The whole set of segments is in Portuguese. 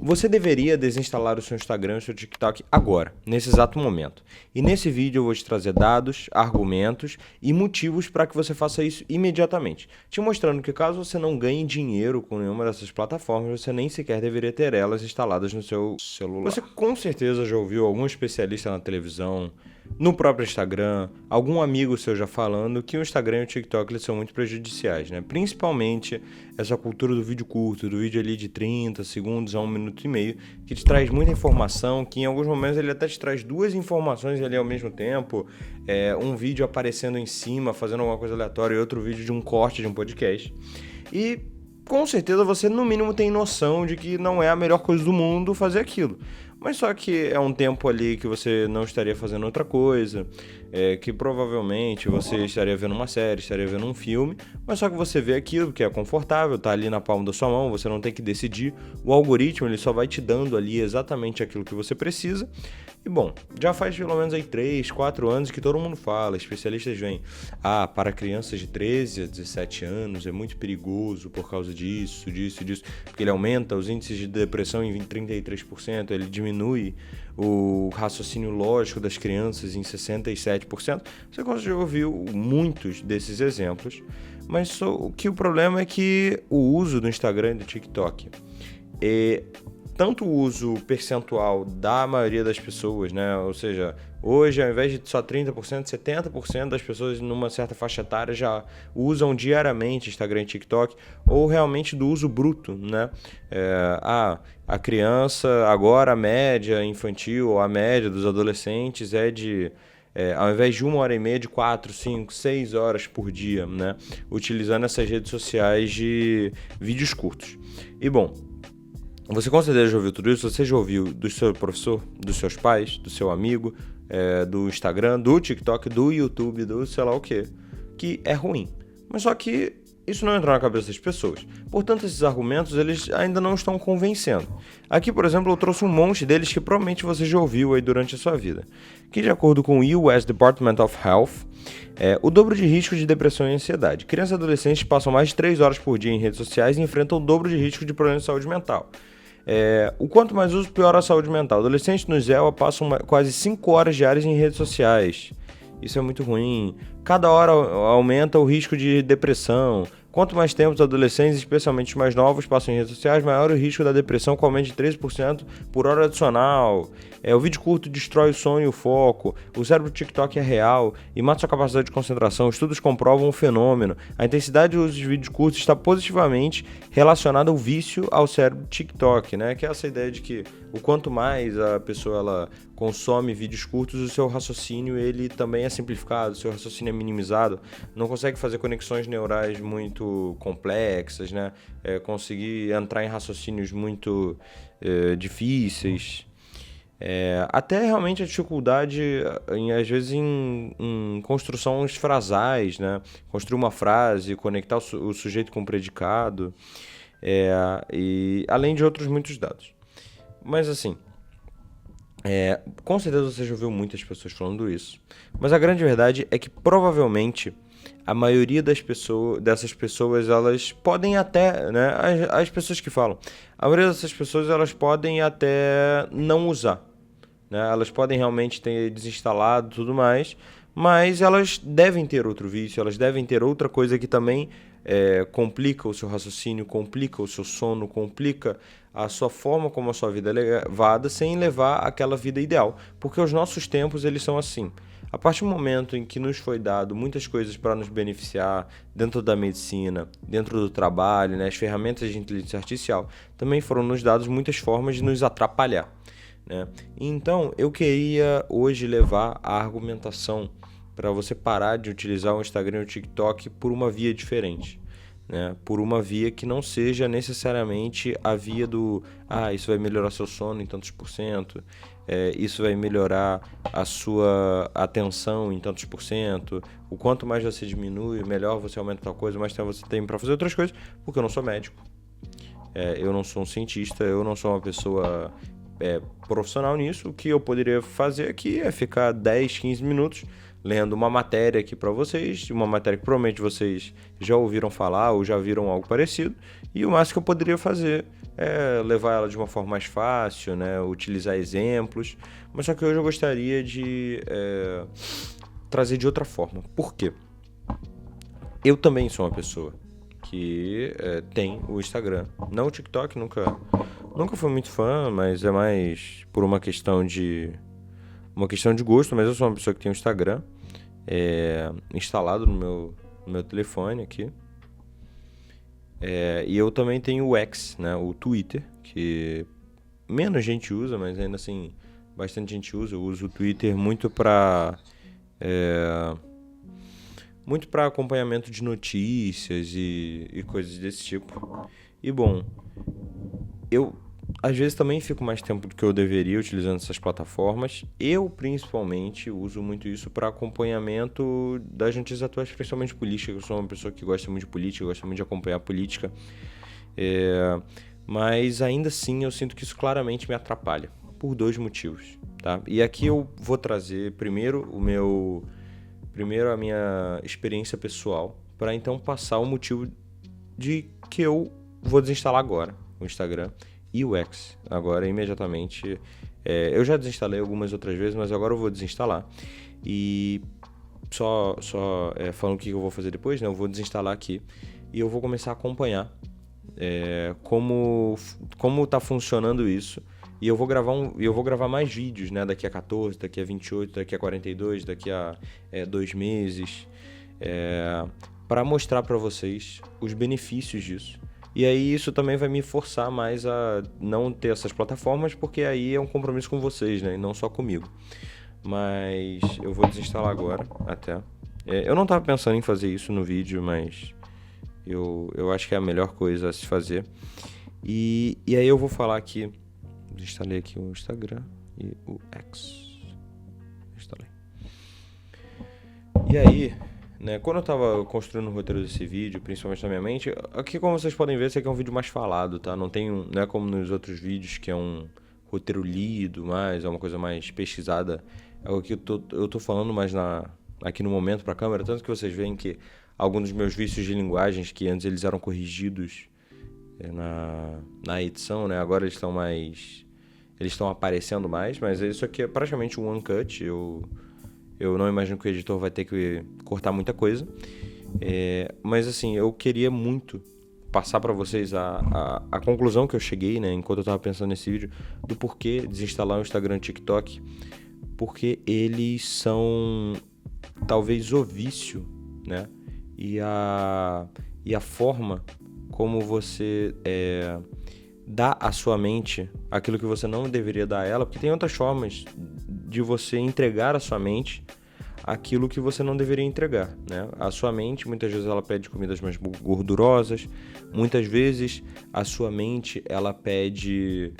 Você deveria desinstalar o seu Instagram e o seu TikTok agora, nesse exato momento. E nesse vídeo eu vou te trazer dados, argumentos e motivos para que você faça isso imediatamente. Te mostrando que caso você não ganhe dinheiro com nenhuma dessas plataformas, você nem sequer deveria ter elas instaladas no seu celular. Você com certeza já ouviu algum especialista na televisão, no próprio Instagram, algum amigo seu já falando que o Instagram e o TikTok eles são muito prejudiciais, né? Principalmente essa cultura do vídeo curto, do vídeo ali de 30 segundos a 1 minuto e meio, que te traz muita informação, que em alguns momentos ele até te traz duas informações ali ao mesmo tempo, um vídeo aparecendo em cima, fazendo alguma coisa aleatória, e outro vídeo de um corte de um podcast. E com certeza você no mínimo tem noção de que não é a melhor coisa do mundo fazer aquilo. Mas só que é um tempo ali que você não estaria fazendo outra coisa, que provavelmente você estaria vendo uma série, estaria vendo um filme, mas só que você vê aquilo que é confortável, tá ali na palma da sua mão, você não tem que decidir, o algoritmo ele só vai te dando ali exatamente aquilo que você precisa. E bom, já faz pelo menos aí 3, 4 anos que todo mundo fala, especialistas vêm, para crianças de 13 a 17 anos é muito perigoso por causa disso, porque ele aumenta os índices de depressão em 33%, ele diminui o raciocínio lógico das crianças em 67%. Você já ouviu muitos desses exemplos, mas o problema é que o uso do Instagram e do TikTok tanto o uso percentual da maioria das pessoas, né? Ou seja, hoje ao invés de só 30%, 70% das pessoas numa certa faixa etária já usam diariamente Instagram e TikTok, ou realmente do uso bruto, né? A criança, agora a média infantil, ou a média dos adolescentes é de... ao invés de 1h30, de 4, 5, 6 horas por dia, né? Utilizando essas redes sociais de vídeos curtos. E bom, você com certeza já ouviu tudo isso, você já ouviu do seu professor, dos seus pais, do seu amigo, do Instagram, do TikTok, do YouTube, do sei lá o que é ruim. Mas só que isso não entrou na cabeça das pessoas. Portanto, esses argumentos eles ainda não estão convencendo. Aqui, por exemplo, eu trouxe um monte deles que provavelmente você já ouviu aí durante a sua vida. Que de acordo com o US Department of Health, o dobro de risco de depressão e ansiedade. Crianças e adolescentes passam mais de 3 horas por dia em redes sociais e enfrentam o dobro de risco de problemas de saúde mental. O quanto mais uso, pior a saúde mental. Adolescentes no ZEL passam quase 5 horas diárias em redes sociais. Isso é muito ruim. Cada hora aumenta o risco de depressão. Quanto mais tempo os adolescentes, especialmente os mais novos, passam em redes sociais, maior o risco da depressão, com aumento de 13% por hora adicional. O vídeo curto destrói o sono e o foco. O cérebro do TikTok é real e mata sua capacidade de concentração. Estudos comprovam o fenômeno. A intensidade do uso de vídeos curtos está positivamente relacionada ao vício ao cérebro do TikTok, né? Que é essa ideia de que o quanto mais a pessoa ela consome vídeos curtos, o seu raciocínio ele também é simplificado, o seu raciocínio é minimizado, não consegue fazer conexões neurais muito complexas, né? Conseguir entrar em raciocínios muito difíceis. Até realmente a dificuldade, às vezes, em construções frasais, né? Construir uma frase, conectar o sujeito com o predicado, e além de outros muitos dados. Mas assim, com certeza você já ouviu muitas pessoas falando isso, mas a grande verdade é que provavelmente a maioria dessas pessoas, elas podem até, né, as pessoas que falam, a maioria dessas pessoas elas podem até não usar, né, elas podem realmente ter desinstalado e tudo mais, mas elas devem ter outro vício, elas devem ter outra coisa que também complica o seu raciocínio, complica o seu sono, complica a sua forma como a sua vida é levada, sem levar aquela vida ideal, porque os nossos tempos eles são assim. A partir do momento em que nos foi dado muitas coisas para nos beneficiar dentro da medicina, dentro do trabalho, né, as ferramentas de inteligência artificial, também foram nos dadas muitas formas de nos atrapalhar, né? Então, eu queria hoje levar a argumentação para você parar de utilizar o Instagram e o TikTok por uma via diferente, né? Por uma via que não seja necessariamente a via do isso vai melhorar seu sono em tantos por cento, isso vai melhorar a sua atenção em tantos por cento, o quanto mais você diminui, melhor você aumenta tal coisa, mais tempo você tem para fazer outras coisas, porque eu não sou médico, eu não sou um cientista, eu não sou uma pessoa profissional nisso. O que eu poderia fazer aqui é ficar 10, 15 minutos lendo uma matéria aqui para vocês, uma matéria que provavelmente vocês já ouviram falar ou já viram algo parecido, e o máximo que eu poderia fazer é levar ela de uma forma mais fácil, né? Utilizar exemplos, mas só que hoje eu gostaria de trazer de outra forma. Por quê? Eu também sou uma pessoa que tem o Instagram. Não o TikTok, nunca fui muito fã, mas é mais por uma questão de gosto, mas eu sou uma pessoa que tem o Instagram instalado no meu telefone aqui. E eu também tenho o X, né, o Twitter, que menos gente usa, mas ainda assim bastante gente usa. Eu uso o Twitter muito para acompanhamento de notícias e coisas desse tipo. E bom, eu às vezes também fico mais tempo do que eu deveria utilizando essas plataformas. Eu principalmente uso muito isso para acompanhamento das notícias atuais, principalmente política. Eu sou uma pessoa que gosta muito de política, gosta muito de acompanhar a política. Mas ainda assim eu sinto que isso claramente me atrapalha, por 2 motivos, tá? E aqui eu vou trazer primeiro a minha experiência pessoal, para então passar o motivo de que eu vou desinstalar agora o Instagram e o X, agora imediatamente. Eu já desinstalei algumas outras vezes, mas agora eu vou desinstalar. E só falando o que eu vou fazer depois, né? Eu vou desinstalar aqui e eu vou começar a acompanhar como tá funcionando isso. E eu vou gravar mais vídeos, né? Daqui a 14, daqui a 28, daqui a 42, daqui a 2 meses, para mostrar para vocês os benefícios disso. E aí isso também vai me forçar mais a não ter essas plataformas, porque aí é um compromisso com vocês, né? E não só comigo. Mas eu vou desinstalar agora, até. Eu não estava pensando em fazer isso no vídeo, mas eu acho que é a melhor coisa a se fazer. E aí eu vou falar aqui. Instalei aqui o Instagram e o X. Instalei. E aí, né, quando eu tava construindo o roteiro desse vídeo, principalmente na minha mente, aqui como vocês podem ver, esse aqui é um vídeo mais falado, tá? Não é como nos outros vídeos que é um roteiro lido, mais é uma coisa mais pesquisada. É o que eu tô falando mais aqui no momento pra câmera, tanto que vocês veem que alguns dos meus vícios de linguagens que antes eles eram corrigidos na edição, né? Agora eles estão aparecendo mais, mas isso aqui é praticamente um one cut. Eu não imagino que o editor vai ter que cortar muita coisa. Mas assim, eu queria muito passar para vocês a conclusão que eu cheguei, né, enquanto eu estava pensando nesse vídeo, do porquê desinstalar o Instagram e o TikTok. Porque eles são talvez o vício, né? E a forma como você dá à sua mente aquilo que você não deveria dar a ela, porque tem outras formas de você entregar à sua mente aquilo que você não deveria entregar, né? A sua mente, muitas vezes, ela pede comidas mais gordurosas, muitas vezes a sua mente, ela pede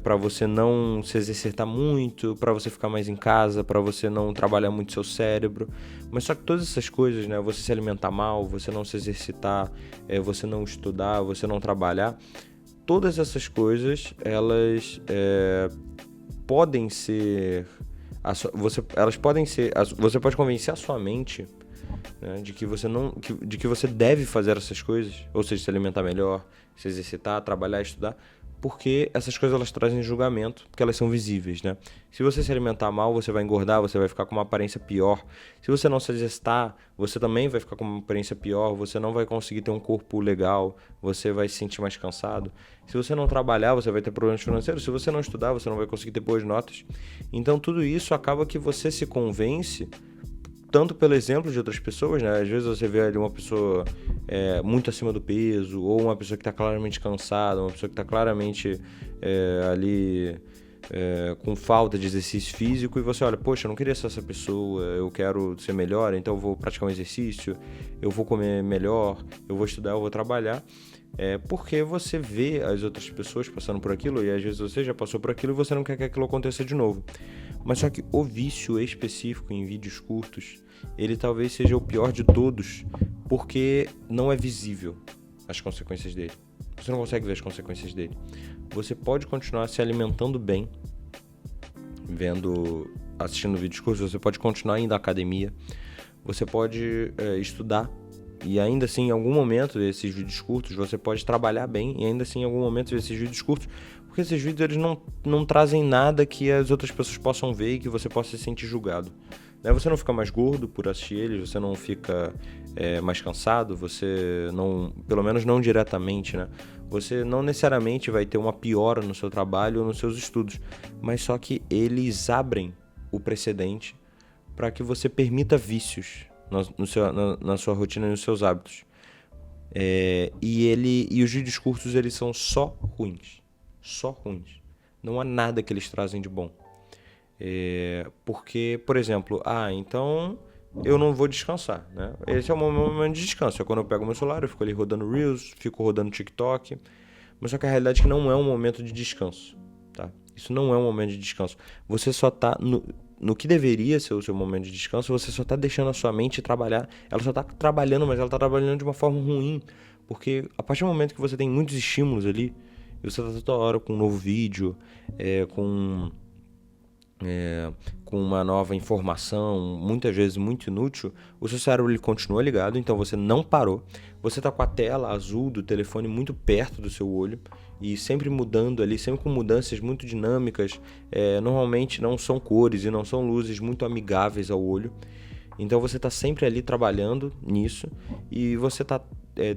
para você não se exercitar muito, para você ficar mais em casa, para você não trabalhar muito seu cérebro, mas só que todas essas coisas, né? Você se alimentar mal, você não se exercitar, você não estudar, você não trabalhar, todas essas coisas, elas podem ser... Você pode convencer a sua mente, né, de que você deve fazer essas coisas, ou seja, se alimentar melhor, se exercitar, trabalhar, estudar, porque essas coisas elas trazem julgamento, porque elas são visíveis, né? Se você se alimentar mal, você vai engordar, você vai ficar com uma aparência pior. Se você não se exercitar, você também vai ficar com uma aparência pior, você não vai conseguir ter um corpo legal, você vai se sentir mais cansado. Se você não trabalhar, você vai ter problemas financeiros. Se você não estudar, você não vai conseguir ter boas notas. Então tudo isso acaba que você se convence tanto pelo exemplo de outras pessoas, né? Às vezes você vê ali uma pessoa muito acima do peso, ou uma pessoa que está claramente cansada, uma pessoa que está claramente ali com falta de exercício físico, e você olha, poxa, eu não queria ser essa pessoa, eu quero ser melhor, então eu vou praticar um exercício, eu vou comer melhor, eu vou estudar, eu vou trabalhar. Porque você vê as outras pessoas passando por aquilo, e às vezes você já passou por aquilo e você não quer que aquilo aconteça de novo. Mas só que o vício específico em vídeos curtos, ele talvez seja o pior de todos, porque não é visível as consequências dele. Você não consegue ver as consequências dele. Você pode continuar se alimentando bem, vendo assistindo vídeos curtos, você pode continuar indo à academia, você pode estudar, e ainda assim, em algum momento desses vídeos curtos, você pode trabalhar bem, e ainda assim, em algum momento desses vídeos curtos, porque esses vídeos eles não trazem nada que as outras pessoas possam ver e que você possa se sentir julgado. Né? Você não fica mais gordo por assistir eles, você não fica mais cansado, você não, pelo menos não diretamente, né? Você não necessariamente vai ter uma piora no seu trabalho ou nos seus estudos, mas só que eles abrem o precedente para que você permita vícios na sua rotina e nos seus hábitos. E os vídeos curtos, eles são só ruins. Só ruins. Não há nada que eles trazem de bom. Porque, por exemplo, então eu não vou descansar, né? Esse é o meu momento de descanso. É quando eu pego meu celular, eu fico ali rodando Reels, fico rodando TikTok. Mas só que a realidade é que não é um momento de descanso, tá? Isso não é um momento de descanso. Você só tá no que deveria ser o seu momento de descanso, você só tá deixando a sua mente trabalhar. Ela só tá trabalhando, mas ela tá trabalhando de uma forma ruim. Porque a partir do momento que você tem muitos estímulos ali, e você tá toda hora com um novo vídeo, com uma nova informação, muitas vezes muito inútil, o seu cérebro ele continua ligado, então você não parou. Você está com a tela azul do telefone muito perto do seu olho e sempre mudando ali, sempre com mudanças muito dinâmicas. Normalmente não são cores e não são luzes muito amigáveis ao olho. Então você está sempre ali trabalhando nisso e você está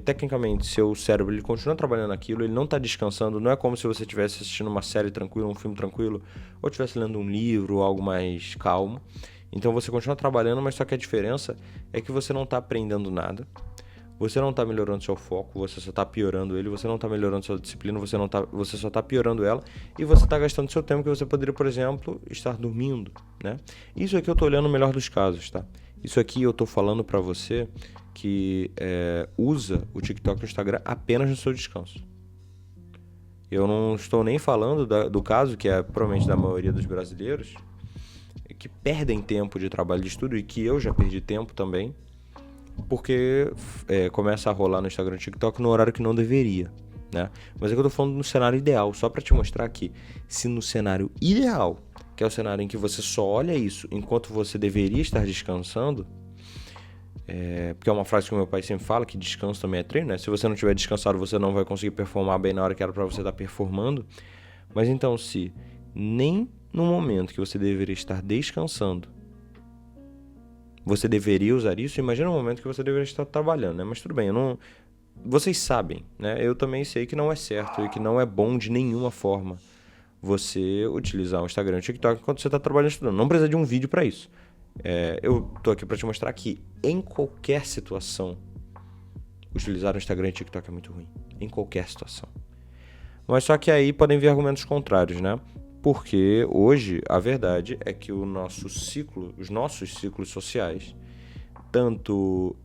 tecnicamente, seu cérebro ele continua trabalhando aquilo, ele não está descansando, não é como se você estivesse assistindo uma série tranquila, um filme tranquilo, ou estivesse lendo um livro, algo mais calmo. Então você continua trabalhando, mas só que a diferença é que você não está aprendendo nada, você não está melhorando seu foco, você só está piorando ele, você não está melhorando sua disciplina, você só está piorando ela, e você está gastando seu tempo que você poderia, por exemplo, estar dormindo, né? Isso aqui eu estou olhando o melhor dos casos, tá? Isso aqui eu estou falando para você que usa o TikTok e o Instagram apenas no seu descanso. Eu não estou nem falando do caso, que é provavelmente da maioria dos brasileiros, que perdem tempo de trabalho de estudo, e que eu já perdi tempo também, porque começa a rolar no Instagram e TikTok no horário que não deveria, né? Mas é que eu estou falando no cenário ideal, só para te mostrar que se no cenário ideal, que é o cenário em que você só olha isso enquanto você deveria estar descansando, porque é uma frase que o meu pai sempre fala, que descanso também é treino, né? Se você não tiver descansado, você não vai conseguir performar bem na hora que era para você estar performando. Mas então, se nem no momento que você deveria estar descansando, você deveria usar isso, imagina o momento que você deveria estar trabalhando, né? Mas tudo bem, vocês sabem, né? Eu também sei que não é certo e que não é bom de nenhuma forma você utilizar o Instagram e o TikTok enquanto você está trabalhando e estudando. Não precisa de um vídeo para isso. Eu tô aqui para te mostrar que em qualquer situação utilizar o Instagram e o TikTok é muito ruim. Em qualquer situação. Mas só que aí podem vir argumentos contrários, né? Porque hoje a verdade é que os nossos ciclos sociais, tanto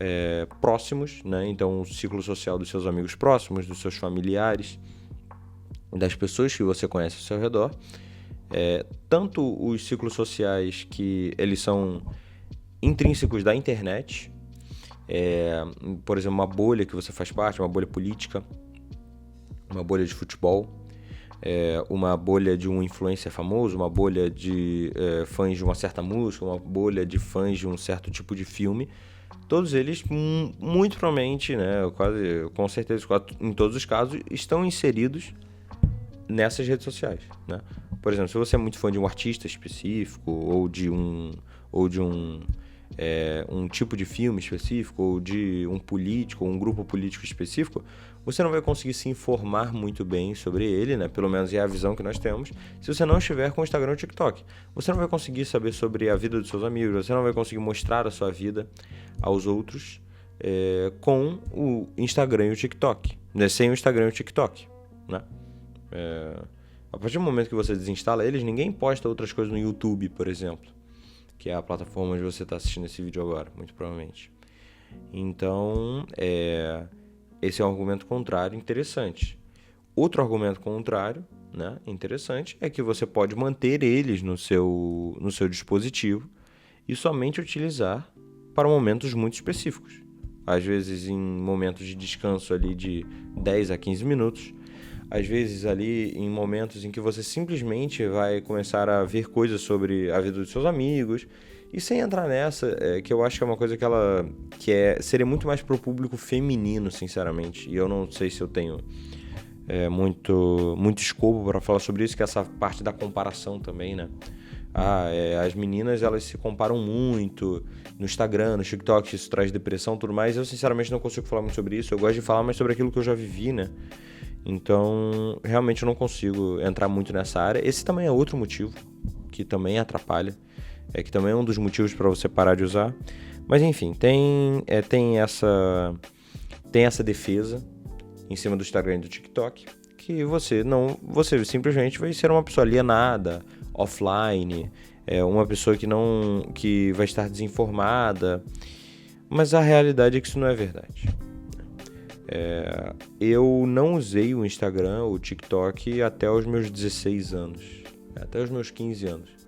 próximos, né? Então o ciclo social dos seus amigos próximos, dos seus familiares, das pessoas que você conhece ao seu redor, tanto os ciclos sociais que eles são intrínsecos da internet, por exemplo, uma bolha que você faz parte, uma bolha política, uma bolha de futebol, uma bolha de um influencer famoso, uma bolha de fãs de uma certa música, uma bolha de fãs de um certo tipo de filme. Todos eles, muito provavelmente, né, com certeza, em todos os casos, estão inseridos nessas redes sociais, né? Por exemplo, se você é muito fã de um artista específico, ou de um tipo de filme específico, ou de um político, ou um grupo político específico, você não vai conseguir se informar muito bem sobre ele, né? Pelo menos é a visão que nós temos, se você não estiver com o Instagram ou o TikTok. Você não vai conseguir saber sobre a vida dos seus amigos, você não vai conseguir mostrar a sua vida aos outros com o Instagram e o TikTok, né? Sem o Instagram e o TikTok, né? A partir do momento que você desinstala eles, ninguém posta outras coisas no YouTube, por exemplo, que é a plataforma onde você está assistindo esse vídeo agora, muito provavelmente. Então, esse é um argumento contrário interessante. Outro argumento contrário, né, interessante, é que você pode manter eles no seu dispositivo e somente utilizar para momentos muito específicos. Às vezes em momentos de descanso ali de 10 a 15 minutos, às vezes ali em momentos em que você simplesmente vai começar a ver coisas sobre a vida dos seus amigos, e sem entrar nessa, que eu acho que é uma coisa seria muito mais pro público feminino, sinceramente, e eu não sei se eu tenho muito escopo para falar sobre isso, que é essa parte da comparação também, né? As meninas, elas se comparam muito no Instagram, no TikTok, isso traz depressão e tudo mais. Eu sinceramente não consigo falar muito sobre isso, eu gosto de falar mais sobre aquilo que eu já vivi, né? Então, realmente eu não consigo entrar muito nessa área. Esse também é outro motivo que também atrapalha, que também é um dos motivos para você parar de usar. Mas enfim, tem essa defesa em cima do Instagram e do TikTok, que você simplesmente vai ser uma pessoa alienada, offline, uma pessoa que vai estar desinformada, mas a realidade é que isso não é verdade. Eu não usei o Instagram, o TikTok até os meus 16 anos, até os meus 15 anos.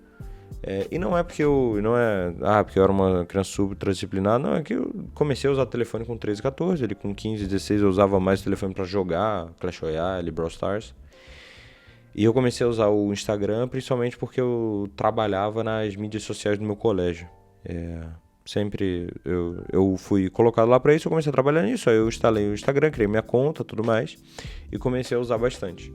E não é porque porque eu era uma criança ultradisciplinada, não, é que eu comecei a usar o telefone com 13, 14, ali com 15, 16 eu usava mais o telefone para jogar Clash Royale, Brawl Stars. E eu comecei a usar o Instagram principalmente porque eu trabalhava nas mídias sociais do meu colégio. Sempre eu fui colocado lá para isso, eu comecei a trabalhar nisso, aí eu instalei o Instagram, criei minha conta, tudo mais, e comecei a usar bastante.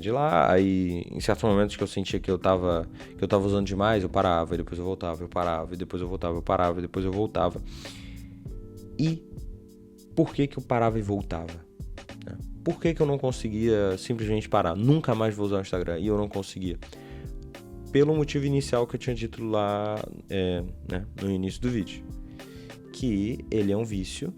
De lá, aí em certos momentos que eu sentia que eu tava usando demais, eu parava, e depois eu voltava, eu parava, e depois eu voltava, eu parava, e depois eu voltava. E por que eu parava e voltava? Por que eu não conseguia simplesmente parar? Nunca mais vou usar o Instagram, e eu não conseguia. Pelo motivo inicial que eu tinha dito lá no início do vídeo, que ele é um vício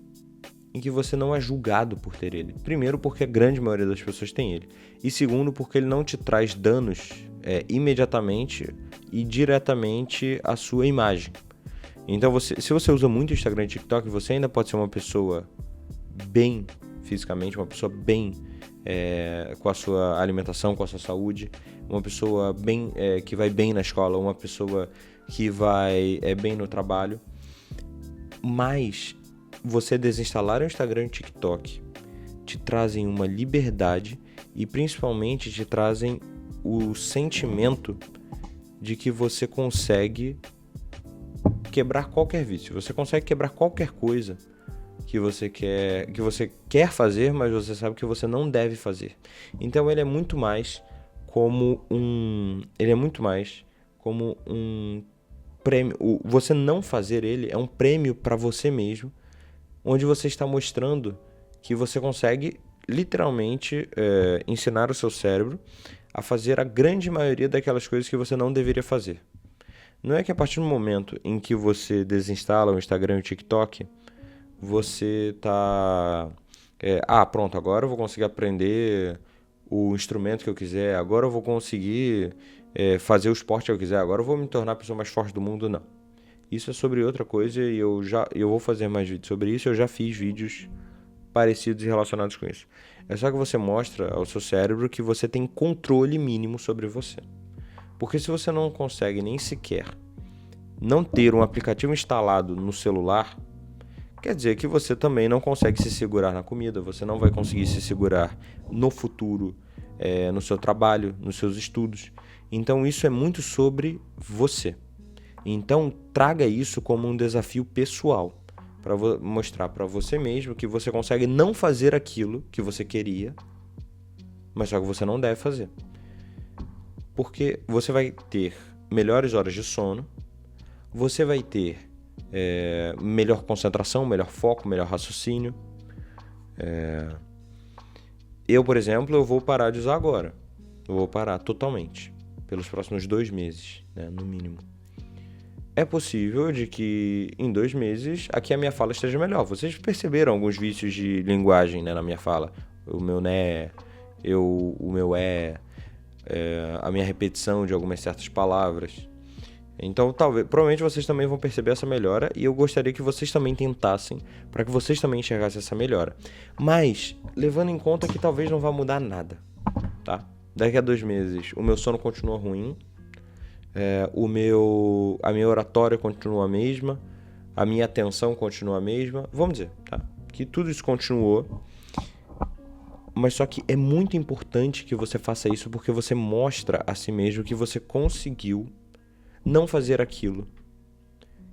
em que você não é julgado por ter ele. Primeiro, porque a grande maioria das pessoas tem ele. E segundo, porque ele não te traz danos imediatamente e diretamente à sua imagem. Então, se você usa muito Instagram e TikTok, você ainda pode ser uma pessoa bem fisicamente, uma pessoa bem com a sua alimentação, com a sua saúde, uma pessoa bem que vai bem na escola, uma pessoa que vai bem no trabalho. Mas você desinstalar o Instagram e o TikTok te trazem uma liberdade e principalmente te trazem o sentimento de que você consegue quebrar qualquer vício. Você consegue quebrar qualquer coisa que você quer fazer, mas você sabe que você não deve fazer. Então ele é muito mais como um prêmio. Você não fazer ele é um prêmio para você mesmo, onde você está mostrando que você consegue literalmente ensinar o seu cérebro a fazer a grande maioria daquelas coisas que você não deveria fazer. Não é que a partir do momento em que você desinstala o Instagram e o TikTok, você tá... pronto, agora eu vou conseguir aprender o instrumento que eu quiser, agora eu vou conseguir fazer o esporte que eu quiser, agora eu vou me tornar a pessoa mais forte do mundo, não. Isso é sobre outra coisa e eu vou fazer mais vídeos sobre isso. Eu já fiz vídeos parecidos e relacionados com isso. É só que você mostra ao seu cérebro que você tem controle mínimo sobre você. Porque se você não consegue nem sequer não ter um aplicativo instalado no celular, quer dizer que você também não consegue se segurar na comida, você não vai conseguir se segurar no futuro, no seu trabalho, nos seus estudos. Então isso é muito sobre você. Então, traga isso como um desafio pessoal, para mostrar para você mesmo que você consegue não fazer aquilo que você queria, mas só que você não deve fazer. Porque você vai ter melhores horas de sono, você vai ter melhor concentração, melhor foco, melhor raciocínio. Eu, por exemplo, eu vou parar de usar agora. Eu vou parar totalmente, pelos próximos 2 meses, né, no mínimo. É possível de que em 2 meses aqui a minha fala esteja melhor. Vocês perceberam alguns vícios de linguagem, né, na minha fala? O meu né, o meu a minha repetição de algumas certas palavras. Então, provavelmente vocês também vão perceber essa melhora e eu gostaria que vocês também tentassem para que vocês também enxergassem essa melhora. Mas, levando em conta que talvez não vá mudar nada, tá? Daqui a 2 meses o meu sono continua ruim, a minha oratória continua a mesma, a minha atenção continua a mesma, vamos dizer, tá? Que tudo isso continuou. Mas só que é muito importante que você faça isso porque você mostra a si mesmo que você conseguiu não fazer aquilo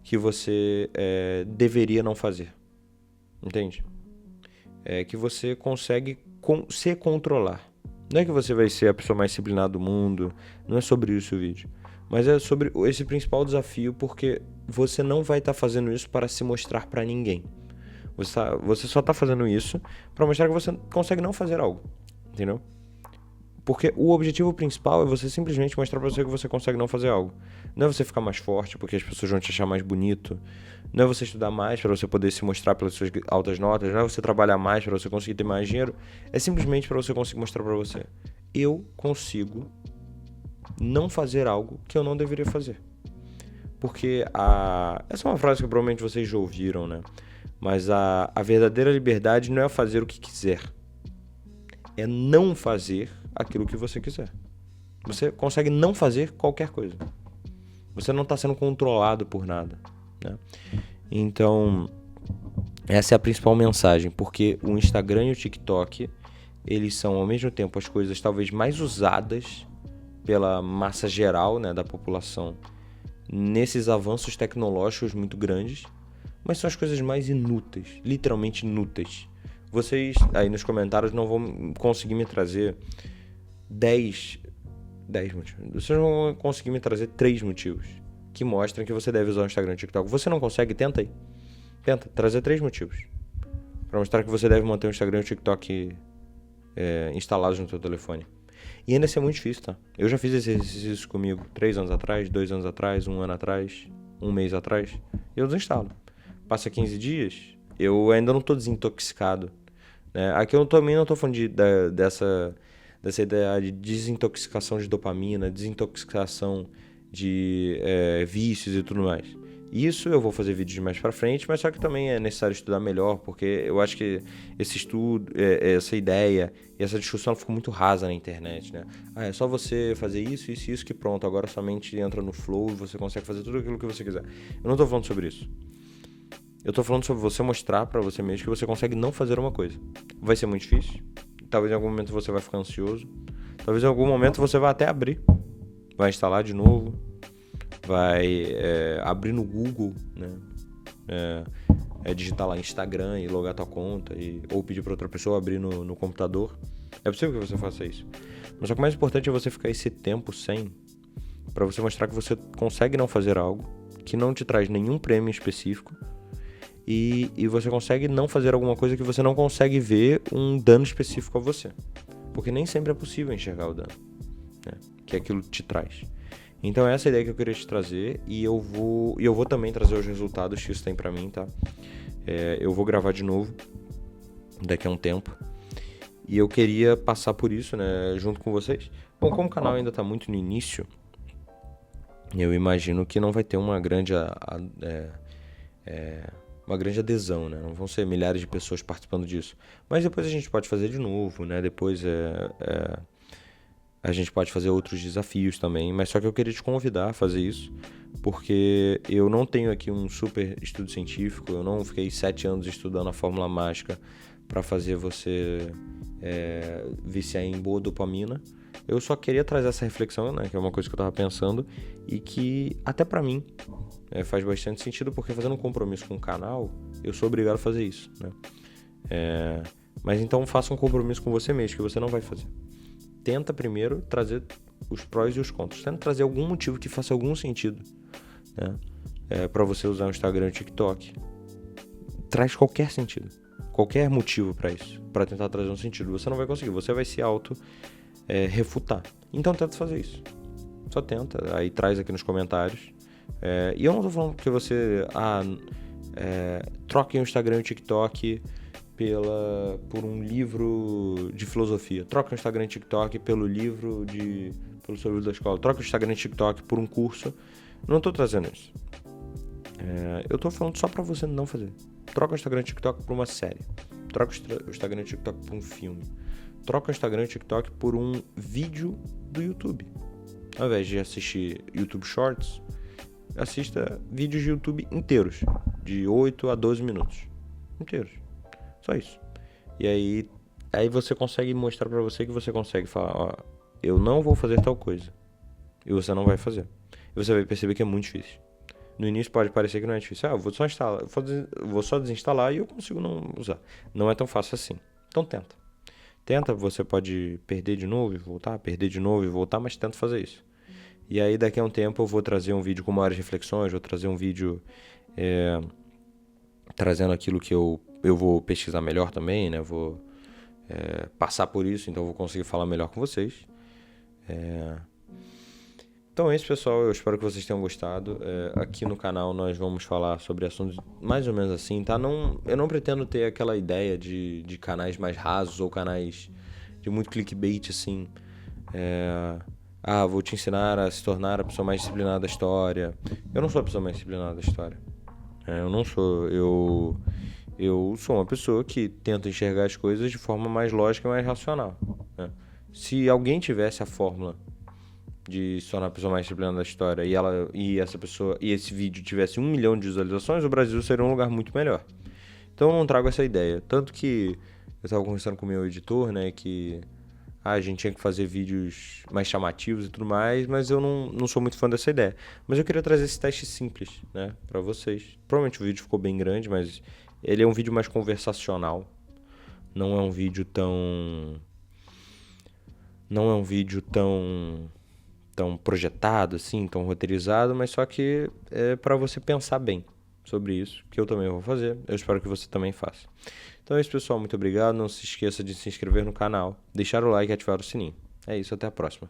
que você deveria não fazer. Entende? É que você consegue se controlar. Não é que você vai ser a pessoa mais disciplinada do mundo, não é sobre isso o vídeo. Mas é sobre esse principal desafio, porque você não vai estar fazendo isso para se mostrar para ninguém. Você só está fazendo isso para mostrar que você consegue não fazer algo, entendeu? Porque o objetivo principal é você simplesmente mostrar pra você que você consegue não fazer algo. Não é você ficar mais forte porque as pessoas vão te achar mais bonito. Não é você estudar mais para você poder se mostrar pelas suas altas notas. Não é você trabalhar mais para você conseguir ter mais dinheiro. É simplesmente para você conseguir mostrar pra você: eu consigo não fazer algo que eu não deveria fazer. Porque essa é uma frase que provavelmente vocês já ouviram, né? Mas a verdadeira liberdade não é fazer o que quiser. É não fazer aquilo que você quiser. Você consegue não fazer qualquer coisa. Você não está sendo controlado por nada, né? Então, essa é a principal mensagem, porque o Instagram e o TikTok, eles são ao mesmo tempo as coisas talvez mais usadas pela massa geral, né, da população nesses avanços tecnológicos muito grandes, mas são as coisas mais inúteis, literalmente inúteis. Vocês aí nos comentários não vão conseguir me trazer 10 motivos. Vocês não vão conseguir me trazer 3 motivos que mostram que você deve usar o Instagram e o TikTok. Você não consegue? Tenta aí. Tenta trazer 3 motivos para mostrar que você deve manter o Instagram e o TikTok instalados no seu telefone. E ainda assim é muito difícil, tá? Eu já fiz esse exercício comigo 3 anos atrás, 2 anos atrás, 1 ano atrás, 1 mês atrás. E eu desinstalo. Passa 15 dias, eu ainda não tô desintoxicado, né? Aqui eu também não tô falando dessa ideia de desintoxicação de dopamina, desintoxicação de vícios e tudo mais. Isso eu vou fazer vídeos mais pra frente, mas só que também é necessário estudar melhor, porque eu acho que esse estudo, essa ideia e essa discussão ficou muito rasa na internet, né? É só você fazer isso, isso e isso que pronto, agora sua mente entra no flow e você consegue fazer tudo aquilo que você quiser. Eu não tô falando sobre isso. Eu tô falando sobre você mostrar pra você mesmo que você consegue não fazer uma coisa. Vai ser muito difícil. Talvez em algum momento você vai ficar ansioso. Talvez em algum momento você vai até abrir. Vai instalar de novo. Vai abrir no Google, né? Digitar lá Instagram e logar tua conta. Ou pedir pra outra pessoa abrir no computador. É possível que você faça isso. Mas o que é mais importante é você ficar esse tempo sem. Pra você mostrar que você consegue não fazer algo. Que não te traz nenhum prêmio específico. E você consegue não fazer alguma coisa que você não consegue ver um dano específico a você. Porque nem sempre é possível enxergar o dano, né, que aquilo te traz. Então essa é a ideia que eu queria te trazer. E eu vou também trazer os resultados que isso tem pra mim, tá? Eu vou gravar de novo daqui a um tempo. E eu queria passar por isso, né, junto com vocês. Bom, como o canal ainda tá muito no início, eu imagino que não vai ter uma grande adesão, né? Não vão ser milhares de pessoas participando disso. Mas depois a gente pode fazer de novo, né? Depois a gente pode fazer outros desafios também. Mas só que eu queria te convidar a fazer isso, porque eu não tenho aqui um super estudo científico. Eu não fiquei 7 anos estudando a fórmula mágica para fazer você viciar em boa dopamina. Eu só queria trazer essa reflexão, né? Que é uma coisa que eu tava pensando e que até pra mim faz bastante sentido, porque fazendo um compromisso com o canal, eu sou obrigado a fazer isso, né? Mas então faça um compromisso com você mesmo, que você não vai fazer. Tenta primeiro trazer os prós e os contras. Tenta trazer algum motivo que faça algum sentido, né? Pra você usar o Instagram e o TikTok. Traz qualquer sentido. Qualquer motivo pra isso. Pra tentar trazer um sentido. Você não vai conseguir. Você vai se refutar. Então tenta fazer isso. Só tenta. Aí traz aqui nos comentários. E eu não tô falando que você troque o Instagram e o TikTok por um livro de filosofia. Troca o Instagram e o TikTok pelo seu livro da escola. Troca o Instagram e o TikTok por um curso. Não tô trazendo isso. Eu tô falando só pra você não fazer. Troca o Instagram e o TikTok por uma série. Troca o Instagram e o TikTok por um filme. Troca o Instagram e o TikTok por um vídeo do YouTube. Ao invés de assistir YouTube Shorts, assista vídeos de YouTube inteiros, de 8 a 12 minutos. Inteiros. Só isso. E aí Aí você consegue mostrar pra você que você consegue falar, ó, eu não vou fazer tal coisa. E você não vai fazer. E você vai perceber que é muito difícil. No início pode parecer que não é difícil. Ah, eu vou só instalar, vou só desinstalar e eu consigo não usar. Não é tão fácil assim. Então tenta. Tenta, você pode perder de novo e voltar, perder de novo e voltar, mas tenta fazer isso. E aí daqui a um tempo eu vou trazer um vídeo com maiores reflexões, vou trazer um vídeo trazendo aquilo que eu vou pesquisar melhor também, né? Vou passar por isso, então eu vou conseguir falar melhor com vocês. Então é isso, pessoal. Eu espero que vocês tenham gostado. Aqui no canal nós vamos falar sobre assuntos mais ou menos assim, tá? Eu não pretendo ter aquela ideia de canais mais rasos ou canais de muito clickbait, assim. Vou te ensinar a se tornar a pessoa mais disciplinada da história. Eu não sou a pessoa mais disciplinada da história. Eu não sou. Eu sou uma pessoa que tenta enxergar as coisas de forma mais lógica e mais racional, né? Se alguém tivesse a fórmula de se tornar a pessoa mais disciplinada da história e essa pessoa e esse vídeo tivesse 1 milhão de visualizações, o Brasil seria um lugar muito melhor. Então eu não trago essa ideia. Tanto que eu estava conversando com o meu editor, né, que a gente tinha que fazer vídeos mais chamativos e tudo mais, mas eu não sou muito fã dessa ideia. Mas eu queria trazer esse teste simples, né, pra vocês. Provavelmente o vídeo ficou bem grande, mas ele é um vídeo mais conversacional. Não é um vídeo tão projetado, assim, tão roteirizado, mas só que é para você pensar bem sobre isso, que eu também vou fazer. Eu espero que você também faça. Então é isso, pessoal. Muito obrigado. Não se esqueça de se inscrever no canal, deixar o like e ativar o sininho. É isso, até a próxima.